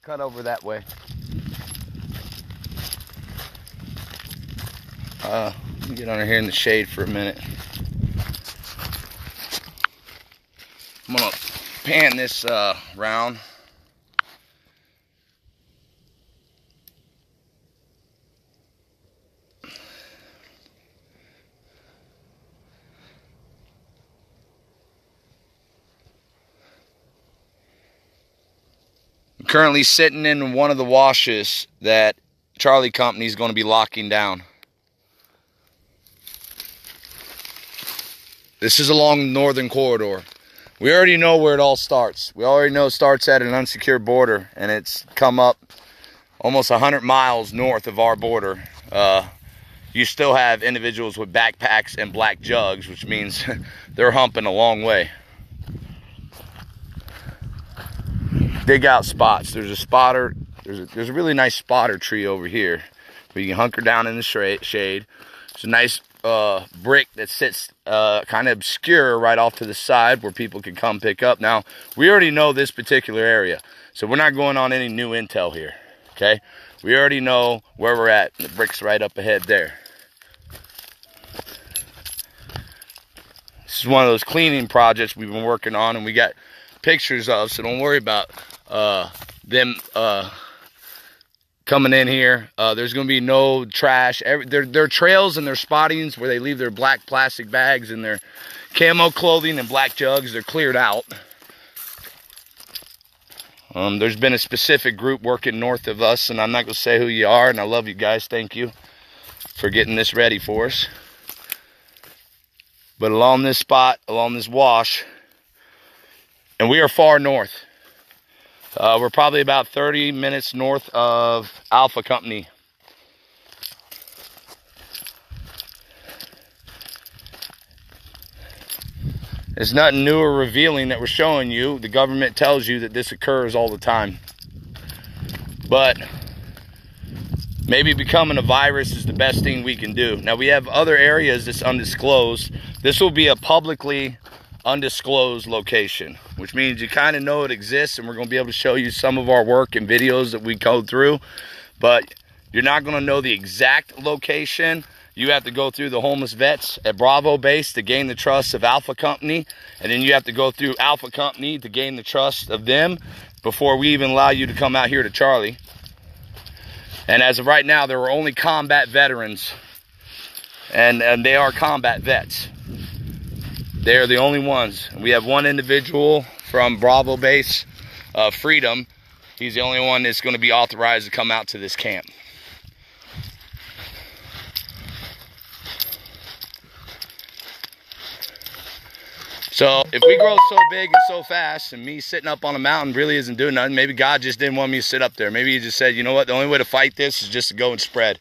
cut over that way. Let me get under here in the shade for a minute. I'm gonna pan this round. I'm currently sitting in one of the washes that Charlie Company is going to be locking down. This is along the northern corridor. We already know where it all starts. We already know it starts at an unsecured border, and it's come up almost 100 miles north of our border. You still have individuals with backpacks and black jugs, which means they're humping a long way. Dig out spots. There's a spotter. There's a really nice spotter tree over here where you can hunker down in the shade. It's a nice brick that sits kind of obscure right off to the side where people can come pick up. Now, we already know this particular area, so we're not going on any new intel here, okay? We already know where we're at. The brick's right up ahead there. This is one of those cleaning projects we've been working on, and we got pictures of, so don't worry about them coming in here. There's going to be no trash. Their trails and their spottings where they leave their black plastic bags and their camo clothing and black jugs, they're cleared out. There's been a specific group working north of us, and I'm not going to say who you are, and I love you guys. Thank you for getting this ready for us. But along this spot, along this wash, and we are far north. We're probably about 30 minutes north of Alpha Company. It's nothing new or revealing that we're showing you. The government tells you that this occurs all the time. But maybe becoming a virus is the best thing we can do. Now, we have other areas that's undisclosed. This will be a publicly undisclosed location, which means you kind of know it exists, and we're going to be able to show you some of our work and videos that we go through, but you're not going to know the exact location. You have to go through the homeless vets at Bravo base to gain the trust of Alpha Company, and then you have to go through Alpha Company to gain the trust of them before we even allow you to come out here to Charlie. And as of right now, there were only combat veterans, and they are combat vets. They are the only ones. We have one individual from Bravo base, Freedom. He's the only one that's going to be authorized to come out to this camp. So if we grow so big and so fast, and me sitting up on a mountain really isn't doing nothing, maybe God just didn't want me to sit up there. Maybe he just said, you know what, the only way to fight this is just to go and spread.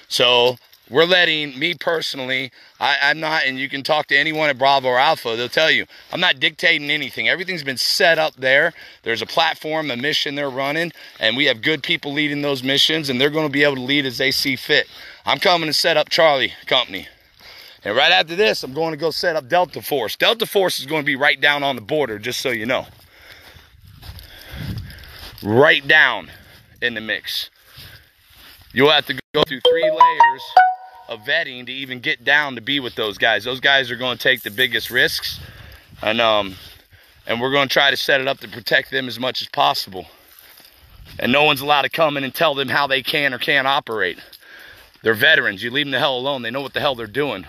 So we're letting, me personally, I'm not, and you can talk to anyone at Bravo or Alpha, they'll tell you, I'm not dictating anything. Everything's been set up there. There's a platform, a mission they're running, and we have good people leading those missions, and they're going to be able to lead as they see fit. I'm coming to set up Charlie Company. And right after this, I'm going to go set up Delta Force. Delta Force is going to be right down on the border, just so you know. Right down in the mix. You'll have to go through 3 layers of vetting to even get down to be with those guys. Those guys are going to take the biggest risks, and we're going to try to set it up to protect them as much as possible. And no one's allowed to come in and tell them how they can or can't operate. They're veterans. You leave them the hell alone. They know what the hell they're doing.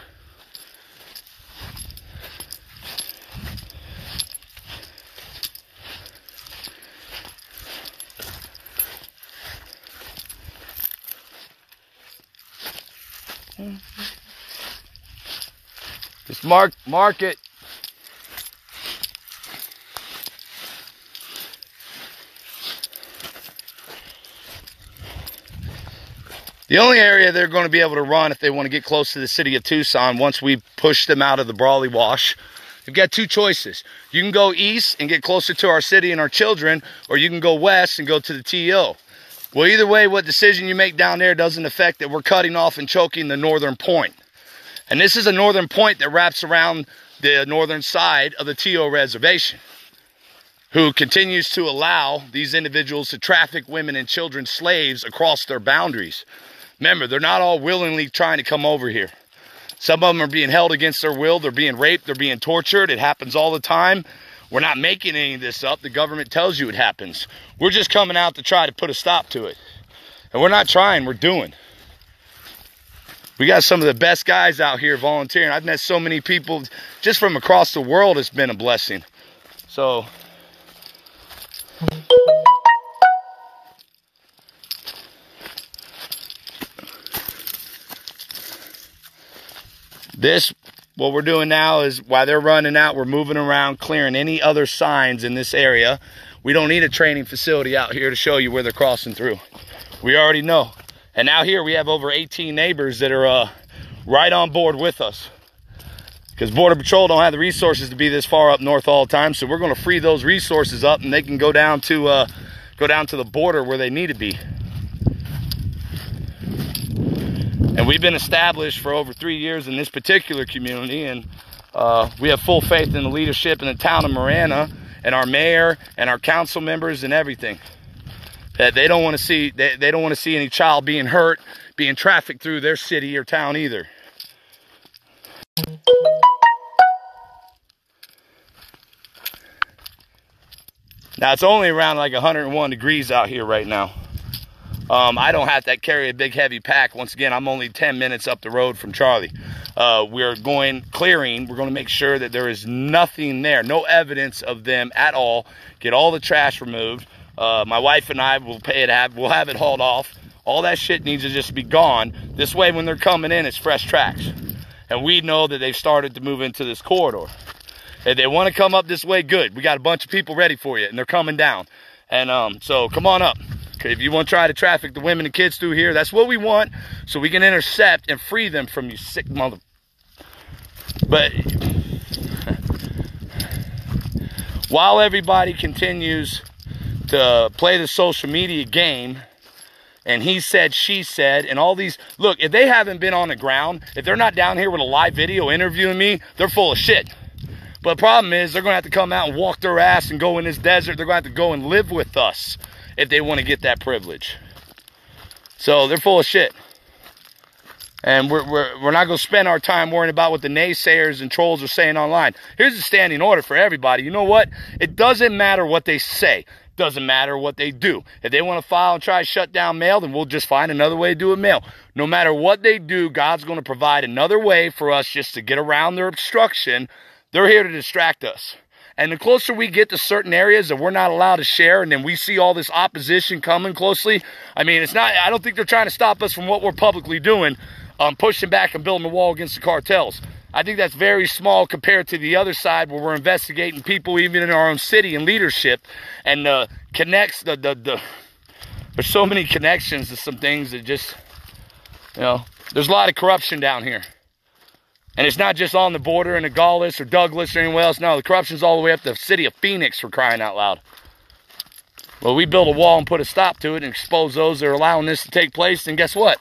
Just mark it. The only area they're going to be able to run if they want to get close to the city of Tucson once we push them out of the Brawley Wash, you've got 2 choices. You can go east and get closer to our city and our children, or you can go west and go to the TO. Well, either way, what decision you make down there doesn't affect that we're cutting off and choking the northern point. And this is a northern point that wraps around the northern side of the TO reservation. who continues to allow these individuals to traffic women and children slaves across their boundaries. Remember, they're not all willingly trying to come over here. Some of them are being held against their will. They're being raped. They're being tortured. It happens all the time. We're not making any of this up. The government tells you it happens. We're just coming out to try to put a stop to it. And we're not trying, we're doing. We got some of the best guys out here volunteering. I've met so many people just from across the world. It's been a blessing. So, what we're doing now is while they're running out, we're moving around, clearing any other signs in this area. We don't need a training facility out here to show you where they're crossing through. We already know. And now here we have over 18 neighbors that are right on board with us. Because Border Patrol don't have the resources to be this far up north all the time, so we're going to free those resources up and they can go down to the border where they need to be. And we've been established for over 3 years in this particular community, and we have full faith in the leadership in the town of Marana and our mayor and our council members and everything. That they don't want to see they don't want to see any child being hurt, being trafficked through their city or town either. Now it's only around like 101 degrees out here right now. I don't have to carry a big heavy pack. Once again, I'm only 10 minutes up the road from Charlie. We're going clearing. We're going to make sure that there is nothing there, no evidence of them at all. Get all the trash removed. My wife and I will we'll have it hauled off. All that shit needs to just be gone. This way, when they're coming in, it's fresh tracks. And we know that they've started to move into this corridor. If they want to come up this way, good. We got a bunch of people ready for you, and they're coming down. And so come on up. If you want to try to traffic the women and kids through here, that's what we want, so we can intercept and free them from you sick mother. But while everybody continues to play the social media game, and he said, she said, and all these, look, if they haven't been on the ground, if they're not down here with a live video interviewing me, they're full of shit. But the problem is, they're going to have to come out and walk their ass and go in this desert. They're going to have to go and live with us if they want to get that privilege. So they're full of shit. And we're not going to spend our time worrying about what the naysayers and trolls are saying online. Here's a standing order for everybody. You know what? It doesn't matter what they say. Doesn't matter what they do. If they want to file and try to shut down mail, then we'll just find another way to do it mail. No matter what they do, God's going to provide another way for us just to get around their obstruction. They're here to distract us. And the closer we get to certain areas that we're not allowed to share, and then we see all this opposition coming closely, I mean, I don't think they're trying to stop us from what we're publicly doing, pushing back and building a wall against the cartels. I think that's very small compared to the other side where we're investigating people even in our own city and leadership, and there's so many connections to some things that just, there's a lot of corruption down here. And it's not just on the border in Nogales or Douglas or anywhere else. No, the corruption's all the way up to the city of Phoenix, for crying out loud. Well, we build a wall and put a stop to it and expose those that are allowing this to take place. And guess what?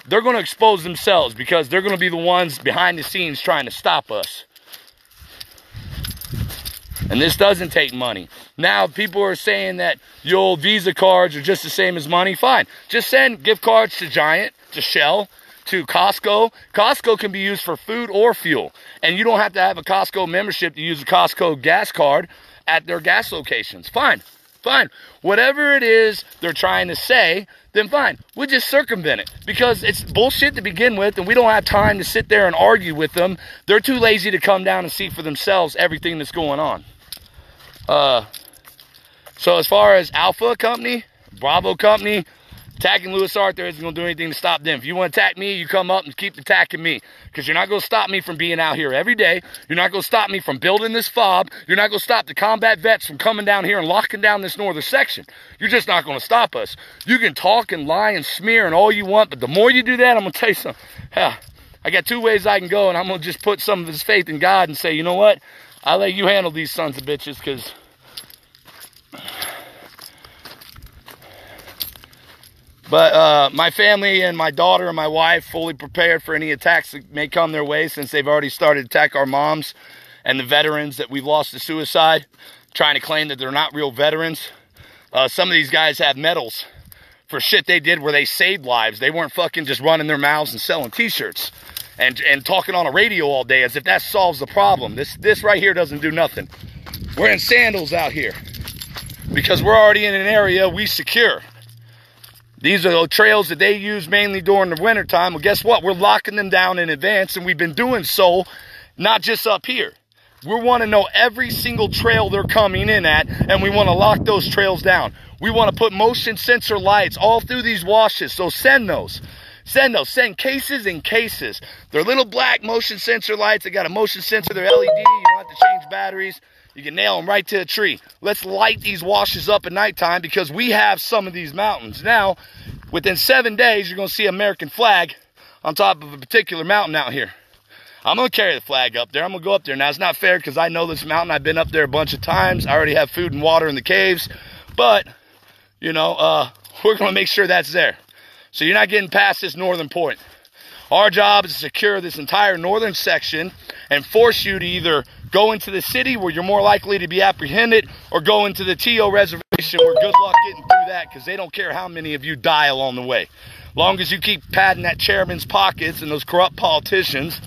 They're going to expose themselves, because they're going to be the ones behind the scenes trying to stop us. And this doesn't take money. Now, people are saying that your old Visa cards are just the same as money. Fine. Just send gift cards to Giant, to Shell, to Costco. Costco can be used for food or fuel. And you don't have to have a Costco membership to use a Costco gas card at their gas locations. Fine. Fine. Whatever it is they're trying to say, then fine. We'll just circumvent it, because it's bullshit to begin with, and we don't have time to sit there and argue with them. They're too lazy to come down and see for themselves everything that's going on. So as far as Alpha Company, Bravo Company, attacking Louis Arthur isn't going to do anything to stop them. If you want to attack me, you come up and keep attacking me, because you're not going to stop me from being out here every day. You're not going to stop me from building this fob. You're not going to stop the combat vets from coming down here and locking down this northern section. You're just not going to stop us. You can talk and lie and smear and all you want, but the more you do that, I'm going to tell you something. I got two ways I can go, and I'm going to just put some of this faith in God and say, you know what? I'll let you handle these sons of bitches, because But my family and my daughter and my wife fully prepared for any attacks that may come their way, since they've already started to attack our moms and the veterans that we've lost to suicide. trying to claim that they're not real veterans. Some of these guys have medals for shit they did where they saved lives. They weren't fucking just running their mouths and selling t-shirts and talking on a radio all day as if that solves the problem. This right here doesn't do nothing. We're in sandals out here because we're already in an area we secure. These are the trails that they use mainly during the winter time. Well, guess what? We're locking them down in advance, and we've been doing so not just up here. We want to know every single trail they're coming in at, and we want to lock those trails down. We want to put motion sensor lights all through these washes, so send those. Send cases and cases. They're little black motion sensor lights. They got a motion sensor, they're LED. You don't have to change batteries. You can nail them right to a tree. Let's light these washes up at nighttime because we have some of these mountains. Now, within 7 days, you're going to see an American flag on top of a particular mountain out here. I'm going to carry the flag up there. I'm going to go up there. Now, it's not fair because I know this mountain. I've been up there a bunch of times. I already have food and water in the caves. But, you know, we're going to make sure that's there. So you're not getting past this northern point. Our job is to secure this entire northern section and force you to either go into the city where you're more likely to be apprehended or go into the TO reservation where good luck getting through that because they don't care how many of you die along the way. Long as you keep padding that chairman's pockets and those corrupt politicians,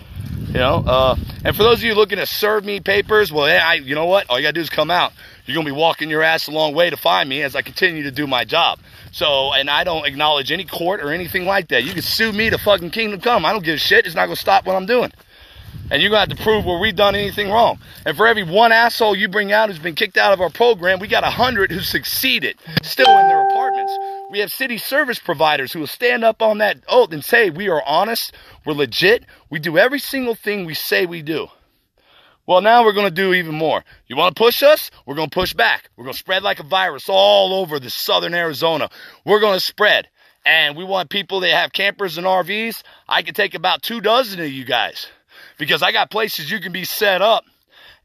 you know. And for those of you looking to serve me papers, well, you know what? All you got to do is come out. You're going to be walking your ass a long way to find me as I continue to do my job. So, and I don't acknowledge any court or anything like that. You can sue me to fucking kingdom come. I don't give a shit. It's not going to stop what I'm doing. And you're going to have to prove where we've done anything wrong. And for every one asshole you bring out who's been kicked out of our program, we got 100 who succeeded, still in their apartments. We have city service providers who will stand up on that oath and say, we are honest, we're legit, we do every single thing we say we do. Well, now we're going to do even more. You want to push us? We're going to push back. We're going to spread like a virus all over the southern Arizona. We're going to spread. And we want people that have campers and RVs. I can take about 24 of you guys. Because I got places you can be set up.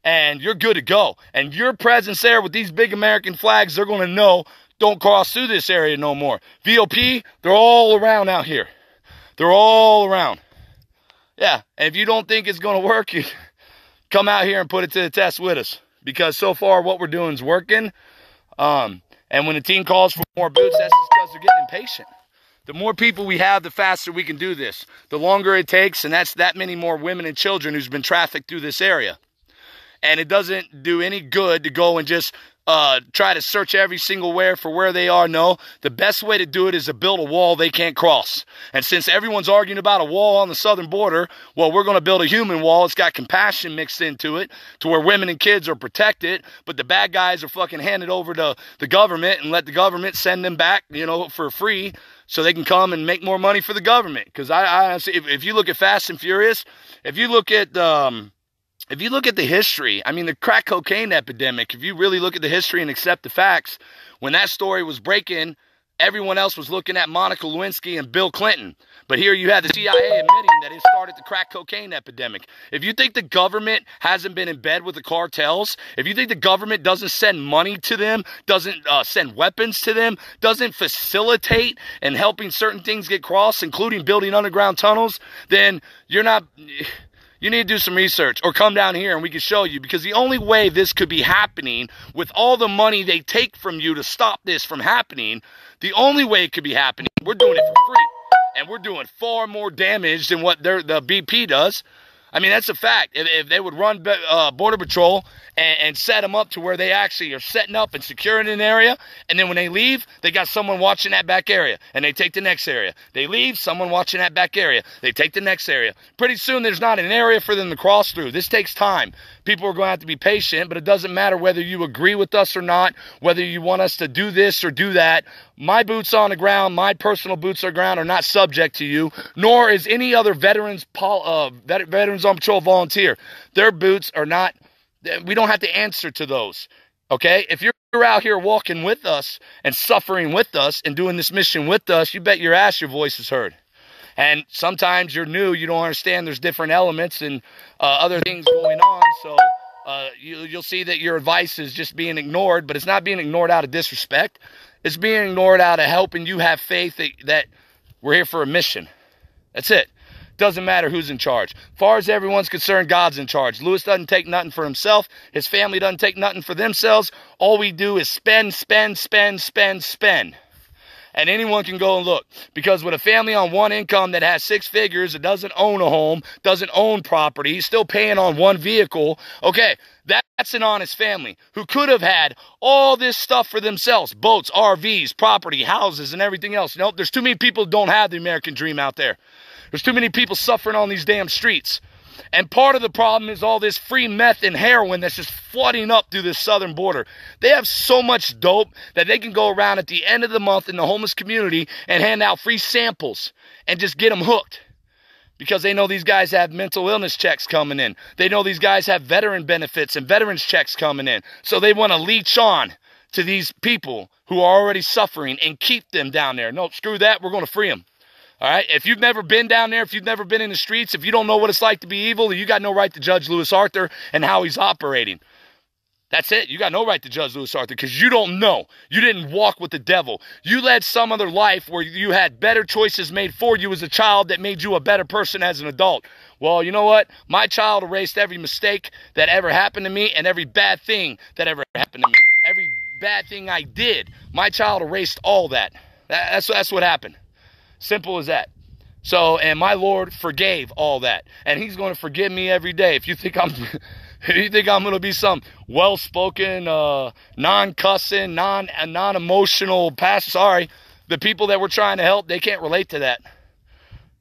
And you're good to go. And your presence there with these big American flags, they're going to know, don't cross through this area no more. VOP, they're all around out here. They're all around. Yeah, and if you don't think it's going to work, you come out here and put it to the test with us. Because so far what we're doing is working. And when the team calls for more boots, that's just because they're getting impatient. The more people we have, the faster we can do this. The longer it takes, and that's that many more women and children who's been trafficked through this area. And it doesn't do any good to go and just try to search every single where for where they are. No, the best way to do it is to build a wall they can't cross. And since everyone's arguing about a wall on the southern border, well, we're going to build a human wall. It's got compassion mixed into it to where women and kids are protected, but the bad guys are fucking handed over to the government and let the government send them back, you know, for free so they can come and make more money for the government. Because I honestly, if you look at Fast and Furious, if you look at the history, I mean, the crack cocaine epidemic, if you really look at the history and accept the facts, when that story was breaking, everyone else was looking at Monica Lewinsky and Bill Clinton. But here you have the CIA admitting that it started the crack cocaine epidemic. If you think the government hasn't been in bed with the cartels, if you think the government doesn't send money to them, doesn't send weapons to them, doesn't facilitate and helping certain things get crossed, including building underground tunnels, then you're not... You need to do some research or come down here and we can show you, because the only way this could be happening with all the money they take from you to stop this from happening, the only way it could be happening, we're doing it for free. And we're doing far more damage than what the BP does. I mean, that's a fact. If they would run Border Patrol and set them up to where they actually are setting up and securing an area, and then when they leave, they got someone watching that back area, and they take the next area. They leave, someone watching that back area. They take the next area. Pretty soon, there's not an area for them to cross through. This takes time. People are going to have to be patient, but it doesn't matter whether you agree with us or not, whether you want us to do this or do that. My boots on the ground, my personal boots on the ground are not subject to you, nor is any other Veterans on Patrol volunteer. Their boots are not, we don't have to answer to those, okay? If you're out here walking with us and suffering with us and doing this mission with us, you bet your ass your voice is heard. And sometimes you're new, you don't understand there's different elements and other things going on, so you'll see that your advice is just being ignored, but it's not being ignored out of disrespect. It's being ignored out of helping you have faith that we're here for a mission. That's it. Doesn't matter who's in charge. As far as everyone's concerned, God's in charge. Lewis doesn't take nothing for himself. His family doesn't take nothing for themselves. All we do is spend, spend, spend, spend, spend. And anyone can go and look. Because with a family on one income that has 6 figures, that doesn't own a home, doesn't own property, still paying on one vehicle, okay, that's an honest family who could have had all this stuff for themselves. Boats, RVs, property, houses, and everything else. Nope, there's too many people who don't have the American dream out there. There's too many people suffering on these damn streets. And part of the problem is all this free meth and heroin that's just flooding up through this southern border. They have so much dope that they can go around at the end of the month in the homeless community and hand out free samples and just get them hooked. Because they know these guys have mental illness checks coming in. They know these guys have veteran benefits and veterans checks coming in. So they want to leech on to these people who are already suffering and keep them down there. Nope, screw that. We're going to free them. All right, if you've never been down there, if you've never been in the streets, if you don't know what it's like to be evil, you got no right to judge Lewis Arthur and how he's operating. That's it. You got no right to judge Lewis Arthur because you don't know. You didn't walk with the devil. You led some other life where you had better choices made for you as a child that made you a better person as an adult. Well, you know what? My child erased every mistake that ever happened to me and every bad thing that ever happened to me. Every bad thing I did, my child erased all that. That's what happened. Simple as that. So, and my Lord forgave all that. And he's going to forgive me every day. If you think I'm going to be some well-spoken, non-cussing, non-emotional pastor, sorry, the people that we're trying to help, they can't relate to that.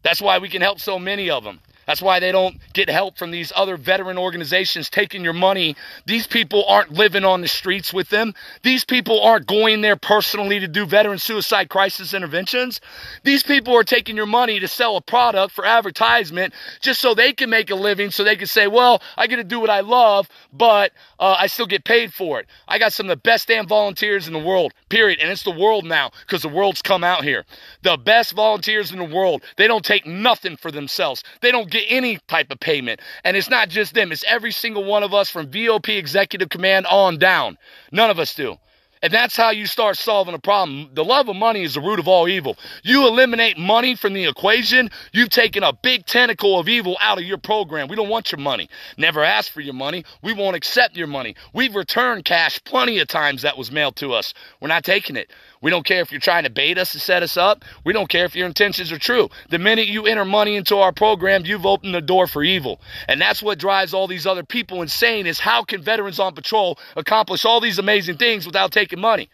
That's why we can help so many of them. That's why they don't get help from these other veteran organizations taking your money. These people aren't living on the streets with them. These people aren't going there personally to do veteran suicide crisis interventions. These people are taking your money to sell a product for advertisement just so they can make a living, so they can say, well, I get to do what I love, but I still get paid for it. I got some of the best damn volunteers in the world, period. And it's the world now because the world's come out here. The best volunteers in the world. They don't take nothing for themselves. They don't get any type of payment. And it's not just them. It's every single one of us from VOP Executive Command on down. None of us do. And that's how you start solving a problem. The love of money is the root of all evil. You eliminate money from the equation, you've taken a big tentacle of evil out of your program. We don't want your money. Never asked for your money. We won't accept your money. We've returned cash plenty of times that was mailed to us. We're not taking it. We don't care if you're trying to bait us to set us up. We don't care if your intentions are true. The minute you enter money into our program, you've opened the door for evil. And that's what drives all these other people insane, is how can veterans on patrol accomplish all these amazing things without taking money?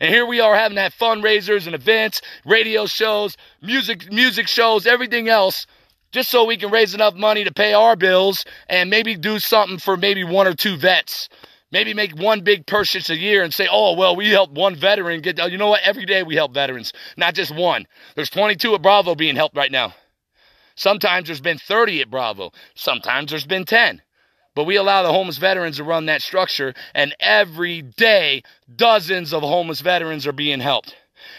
And here we are having to have fundraisers and events, radio shows, music shows, everything else, just so we can raise enough money to pay our bills and maybe do something for maybe 1 or 2 vets. Maybe make one big purchase a year and say, oh, well, we helped one veteran get, you know what? Every day we help veterans, not just one. There's 22 at Bravo being helped right now. Sometimes there's been 30 at Bravo. Sometimes there's been 10. But we allow the homeless veterans to run that structure, and every day dozens of homeless veterans are being helped.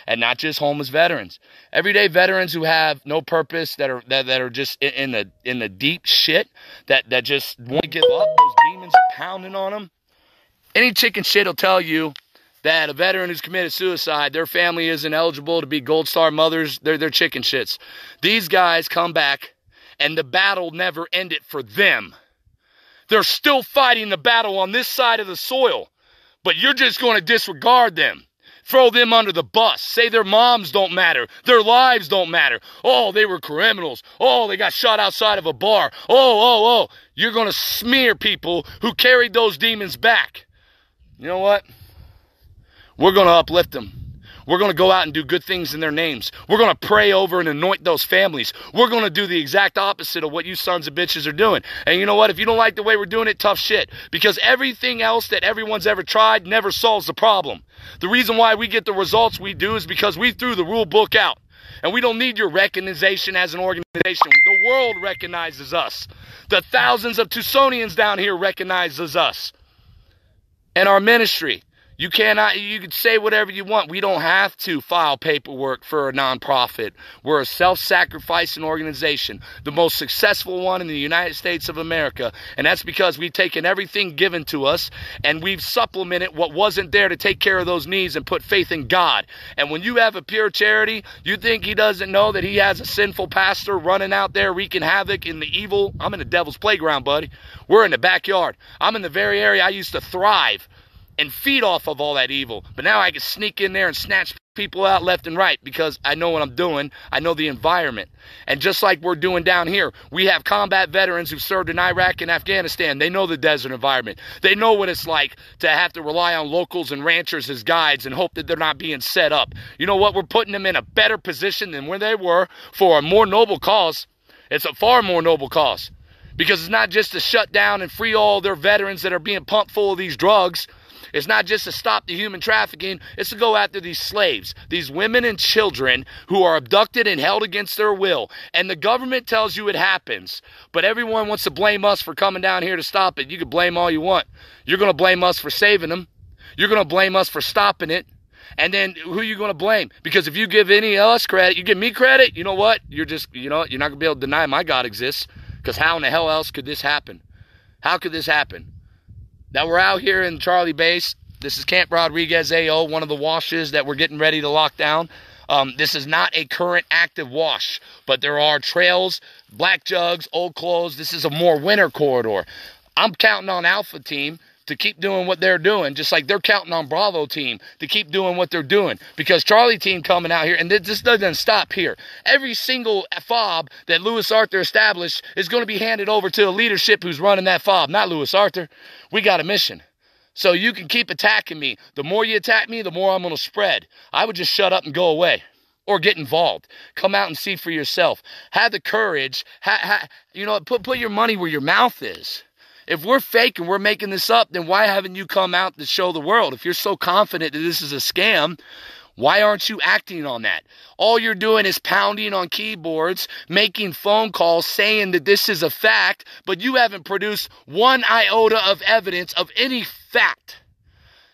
And not just homeless veterans. Everyday veterans who have no purpose, that are just in the deep shit, that just won't give up. Those demons are pounding on them. Any chicken shit will tell you that a veteran who's committed suicide, their family isn't eligible to be Gold Star mothers. They're chicken shits. These guys come back, and the battle never ended for them. They're still fighting the battle on this side of the soil, but you're just going to disregard them. Throw them under the bus. Say their moms don't matter. Their lives don't matter. Oh, they were criminals. Oh, they got shot outside of a bar. Oh. You're going to smear people who carried those demons back. You know what? We're going to uplift them. We're going to go out and do good things in their names. We're going to pray over and anoint those families. We're going to do the exact opposite of what you sons of bitches are doing. And you know what? If you don't like the way we're doing it, tough shit. Because everything else that everyone's ever tried never solves the problem. The reason why we get the results we do is because we threw the rule book out. And we don't need your recognition as an organization. The world recognizes us. The thousands of Tucsonians down here recognizes us. And our ministry. You cannot, you can say whatever you want. We don't have to file paperwork for a nonprofit. We're a self-sacrificing organization, the most successful one in the United States of America. And that's because we've taken everything given to us and we've supplemented what wasn't there to take care of those needs and put faith in God. And when you have a pure charity, you think he doesn't know that he has a sinful pastor running out there wreaking havoc in the evil? I'm in the devil's playground, buddy. We're in the backyard. I'm in the very area I used to thrive and feed off of all that evil. But now I can sneak in there and snatch people out left and right because I know what I'm doing. I know the environment. And just like we're doing down here, we have combat veterans who served in Iraq and Afghanistan. They know the desert environment. They know what it's like to have to rely on locals and ranchers as guides and hope that they're not being set up. You know what? We're putting them in a better position than where they were for a more noble cause. It's a far more noble cause. Because it's not just to shut down and free all their veterans that are being pumped full of these drugs. It's not just to stop the human trafficking. It's to go after these slaves, these women and children who are abducted and held against their will. And the government tells you it happens. But everyone wants to blame us for coming down here to stop it. You can blame all you want. You're going to blame us for saving them. You're going to blame us for stopping it. And then who are you going to blame? Because if you give any of us credit, you give me credit, you know what? You're just, you're not going to be able to deny my God exists. Because how in the hell else could this happen? How could this happen? Now we're out here in Charlie Base. This is Camp Rodriguez AO, one of the washes that we're getting ready to lock down. This is not a current active wash, but there are trails, black jugs, old clothes. This is a more winter corridor. I'm counting on Alpha Team to keep doing what they're doing, just like they're counting on Bravo Team to keep doing what they're doing. Because Charlie Team coming out here, and this doesn't stop here. Every single FOB that Louis Arthur established is going to be handed over to the leadership who's running that FOB, not Louis Arthur. We got a mission. So you can keep attacking me. The more you attack me, the more I'm going to spread. I would just shut up and go away. Or get involved. Come out and see for yourself. Have the courage. Put your money where your mouth is. If we're fake and we're making this up, then why haven't you come out to show the world? If you're so confident that this is a scam, why aren't you acting on that? All you're doing is pounding on keyboards, making phone calls, saying that this is a fact, but you haven't produced one iota of evidence of any fact.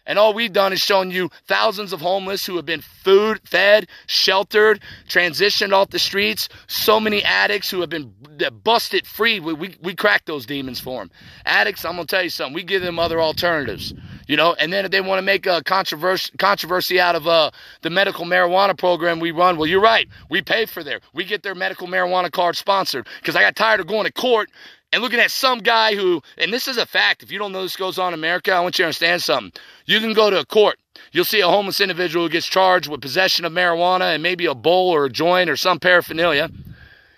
And all we've done is shown you thousands of homeless who have been fed, sheltered, transitioned off the streets. So many addicts who have been busted free. We crack those demons for them. Addicts, I'm going to tell you something. We give them other alternatives. And then if they want to make a controversy out of the medical marijuana program we run, well, you're right. We pay for we get their medical marijuana card sponsored. Because I got tired of going to court and looking at some guy who, and this is a fact, if you don't know this goes on in America, I want you to understand something. You can go to a court. You'll see a homeless individual who gets charged with possession of marijuana and maybe a bowl or a joint or some paraphernalia.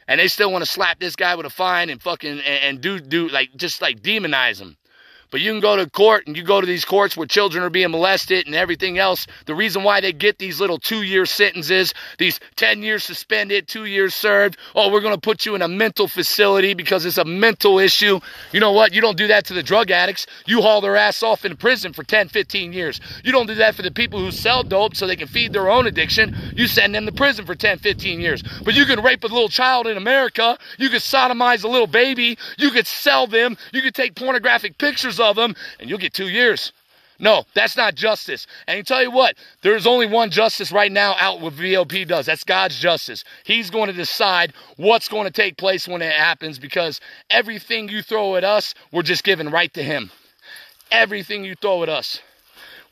And they still want to slap this guy with a fine and fucking, and just demonize him. But you can go to court, and you go to these courts where children are being molested and everything else. The reason why they get these little 2-year sentences, these 10 years suspended, 2 years served. Oh, we're going to put you in a mental facility because it's a mental issue. You know what? You don't do that to the drug addicts. You haul their ass off in prison for 10, 15 years. You don't do that for the people who sell dope so they can feed their own addiction. You send them to prison for 10, 15 years. But you can rape a little child in America. You could sodomize a little baby. You could sell them. You could take pornographic pictures of them, and you'll get 2 years. No, that's not justice. And I tell you what, there's only one justice right now out what VOP does. That's God's justice. He's going to decide what's going to take place when it happens, because everything you throw at us, we're just giving right to him. Everything you throw at us.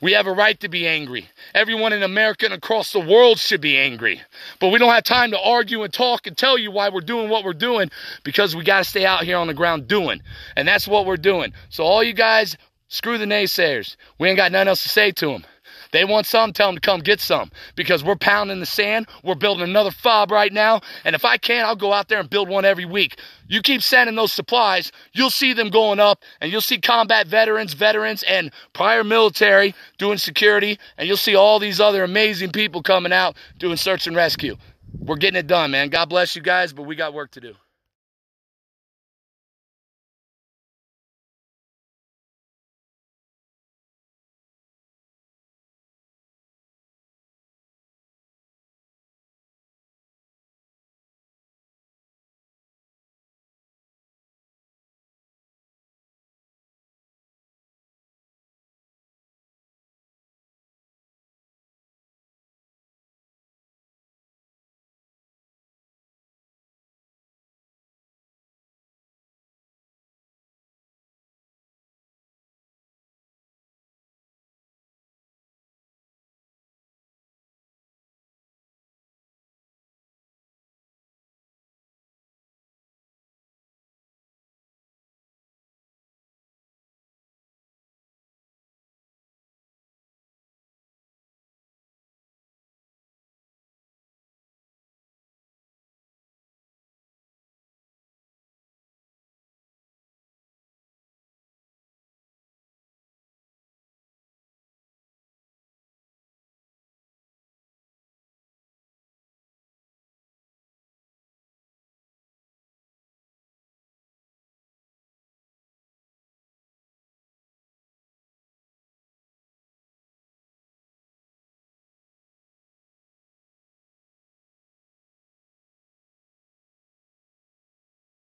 We have a right to be angry. Everyone in America and across the world should be angry. But we don't have time to argue and talk and tell you why we're doing what we're doing, because we got to stay out here on the ground doing. And that's what we're doing. So all you guys, screw the naysayers. We ain't got nothing else to say to them. They want some, tell them to come get some. Because we're pounding the sand. We're building another FOB right now. And if I can, I'll go out there and build one every week. You keep sending those supplies, you'll see them going up. And you'll see combat veterans, and prior military doing security. And you'll see all these other amazing people coming out doing search and rescue. We're getting it done, man. God bless you guys, but we got work to do.